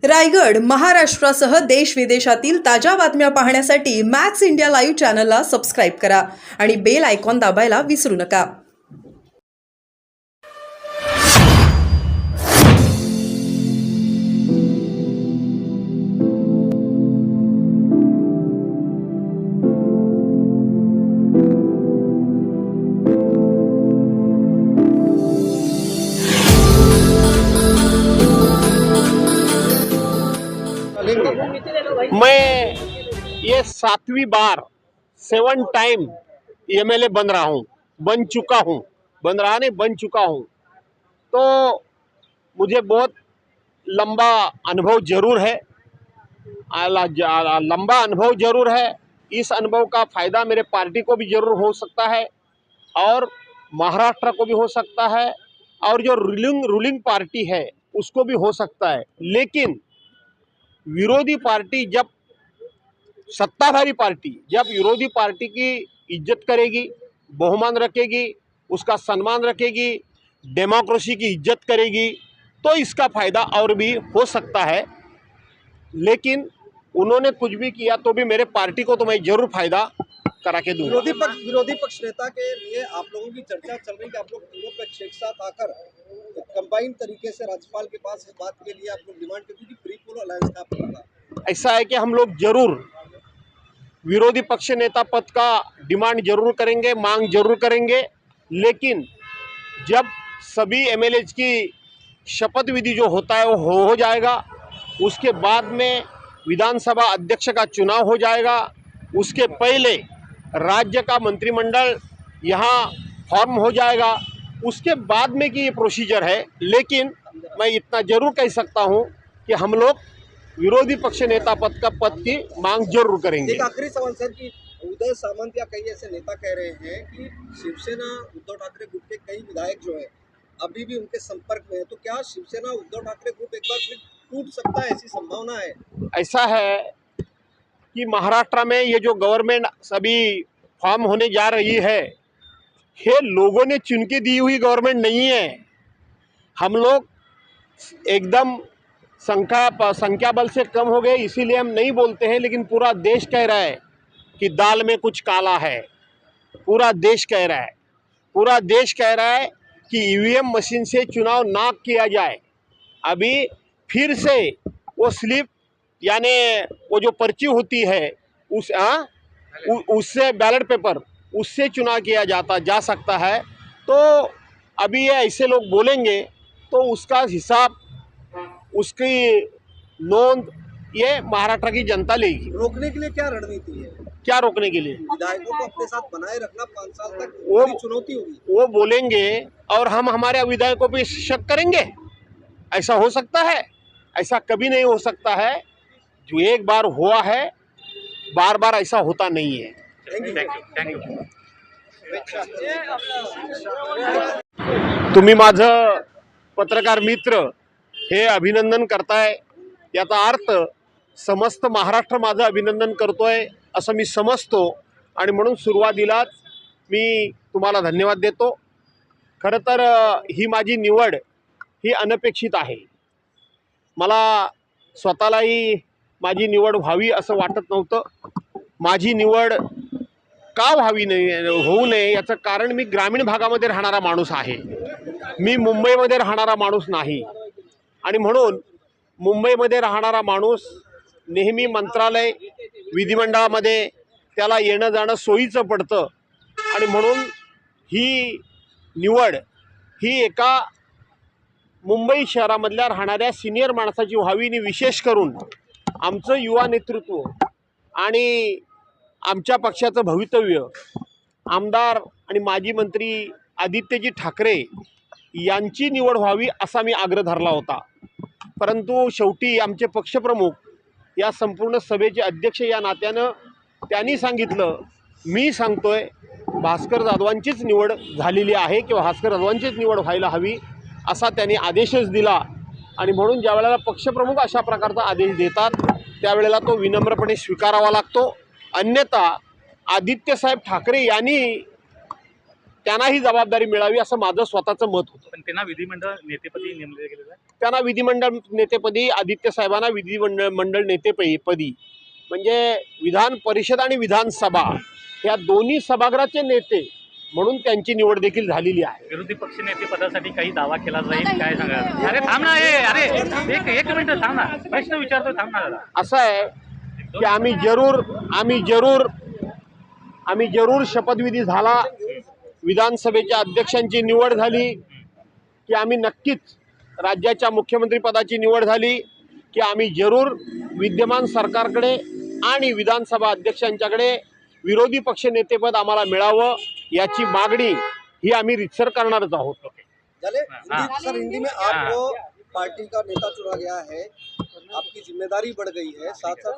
रायगड, महाराष्ट्रासह देश विदेशातील ताज्या बातम्या पाहण्यासाठी मॅक्स इंडिया लाईव्ह चॅनलला सबस्क्राईब करा आणि बेल आयकॉन दाबायला विसरू नका. मैं ये 7वीं बार 7 टाइम एमएलए बन रहा हूँ, बन चुका हूँ. तो मुझे बहुत लंबा अनुभव जरूर है. लंबा अनुभव जरूर है. इस अनुभव का फ़ायदा मेरे पार्टी को भी जरूर हो सकता है और महाराष्ट्र को भी हो सकता है और जो रूलिंग पार्टी है उसको भी हो सकता है. लेकिन विरोधी पार्टी जब सत्ताधारी पार्टी जब विरोधी पार्टी की इज्जत करेगी, बहुमान रखेगी, उसका सम्मान रखेगी, डेमोक्रेसी की इज्जत करेगी, तो इसका फ़ायदा और भी हो सकता है. लेकिन उन्होंने कुछ भी किया तो भी मेरे पार्टी को तो मैं जरूर फ़ायदा करा के दूंगा. विरोधी पक्ष नेता के लिए आप लोगों की चर्चा चल रही है कि आप लोग तीनों पक्ष एक साथ आकर कंबाइन तरीके से राज्यपाल के पास इस बात के लिए आप लोग डिमांड करते हैं कि प्री पोल अलायंस का होगा. ऐसा है कि हम लोग जरूर विरोधी पक्ष नेता पद का डिमांड जरूर करेंगे, मांग जरूर करेंगे. लेकिन जब सभी एमएलएज की शपथ विधि जो होता है वो हो जाएगा, उसके बाद में विधानसभा अध्यक्ष का चुनाव हो जाएगा, उसके पहले राज्य का मंत्रिमंडल यहाँ फॉर्म हो जाएगा, उसके बाद में की ये प्रोसीजर है. लेकिन मैं इतना जरूर कह सकता हूँ कि हम लोग विरोधी पक्ष नेता पद की मांग जरूर करेंगे. एक आखिरी सवाल सर कि उदय सामंत या कई ऐसे नेता कह रहे हैं कि शिवसेना उद्धव ठाकरे ग्रुप के कई विधायक जो है अभी भी उनके संपर्क में है, तो क्या शिवसेना उद्धव ठाकरे ग्रुप एक बार फिर टूट सकता है, ऐसी संभावना है? ऐसा है कि महाराष्ट्र में ये जो गवर्नमेंट अभी फॉर्म होने जा रही है, ये लोगों ने चुन के दी हुई गवर्नमेंट नहीं है. हम लोग एकदम संख्या बल से कम हो गए, इसीलिए हम नहीं बोलते हैं. लेकिन पूरा देश कह रहा है कि दाल में कुछ काला है. पूरा देश कह रहा है कि ईवीएम मशीन से चुनाव ना किया जाए. अभी फिर से वो स्लिप यानी वो जो पर्ची होती है उससे बैलेट पेपर उससे चुनाव किया जा सकता है. तो अभी ये ऐसे लोग बोलेंगे तो उसका हिसाब, उसकी नोंद ये महाराष्ट्र की जनता लेगी. रोकने के लिए क्या रणनीति है? क्या रोकने के लिए? विधायकों को अपने साथ बनाए रखना 5 साल तक वो बड़ी चुनौती होगी. वो बोलेंगे और हम हमारे विधायकों पे शक करेंगे. ऐसा हो सकता है? ऐसा कभी नहीं हो सकता है. जो एक बार हुआ है, बार बार ऐसा होता नहीं है. थँक्यू. तुम्ही माझं पत्रकार मित्र हे अभिनंदन करताय, याचा अर्थ समस्त महाराष्ट्र माझं अभिनंदन करतोय असं मी समजतो आणि म्हणून सुरुवातीलाच मी तुम्हाला धन्यवाद देतो. खरं तर ही माझी निवड ही अनपेक्षित आहे. मला स्वतःलाही माझी निवड व्हावी असं वाटत नव्हतं. माझी निवड का होऊ नये याचं कारण मी ग्रामीण भागामध्ये राहणारा माणूस आहे. मी मुंबईमध्ये राहणारा माणूस नाही. आणि म्हणून मुंबईमध्ये राहणारा माणूस नेहमी मंत्रालय, विधिमंडळामध्ये त्याला येणं जाणं सोयीचं पडतं. आणि म्हणून ही निवड ही एका मुंबई शहरामधल्या राहणाऱ्या सिनियर माणसाची व्हावी आणि विशेष करून आमचं युवा नेतृत्व आणि आमच्या पक्षाचं भवितव्य आमदार आणि माजी मंत्री आदित्यजी ठाकरे यांची निवड व्हावी असा मी आग्रह धरला होता. परंतु शेवटी आमचे पक्षप्रमुख या संपूर्ण सभेचे अध्यक्ष या नात्यानं त्यांनी सांगितलं, मी सांगतोय भास्कर जाधवांचीच निवड झालेली आहे किंवा भास्कर जाधवांचीच निवड व्हायला हवी असा त्यांनी आदेशच दिला. आणि म्हणून ज्या वेळेला पक्षप्रमुख अशा प्रकारचा आदेश देतात त्यावेळेला तो विनम्रपणे स्वीकारावा लागतो. अन्यथा आदित्यसाहेब ठाकरे यांनी त्यांनाही जबाबदारी मिळावी असं माझं स्वतःचं मत होतं. पण त्यांना विधिमंडळ नेतेपदी नेमले गेलेलं आहे. त्यांना विधिमंडळ नेतेपदी, आदित्य साहेबांना विधिमंडळ नेतेपदी म्हणजे विधान परिषद आणि विधानसभा या दोन्ही सभागृहाचे नेते म्हणून त्यांची निवड देखील झालेली आहे. विरोधी पक्ष नेते पदासाठी काही दावा केला जाईल काय सांगा. अरे थांब ना, अरे एक मिनिट थांब ना, प्रश्न विचारतोय, थांब ना. असं आहे की आम्ही जरूर शपथविधी झाला, विधानसभेच्या अध्यक्षांची निवड झाली की आम्ही नक्कीच राज्याच्या मुख्यमंत्री पदाची निवड झाली की आम्ही जरूर विद्यमान सरकारकडे आणि विधानसभा अध्यक्षांच्याकडे विरोधी पक्ष नेतेपद आम्हाला मिळावं याची मागणी ही आम्ही रितसर करणारच आहोत. चले हाँ। सर, हिंदी में आपको पार्टी का नेता चुना गया है, आपकी जिम्मेदारी बढ़ गई है, साथ साथ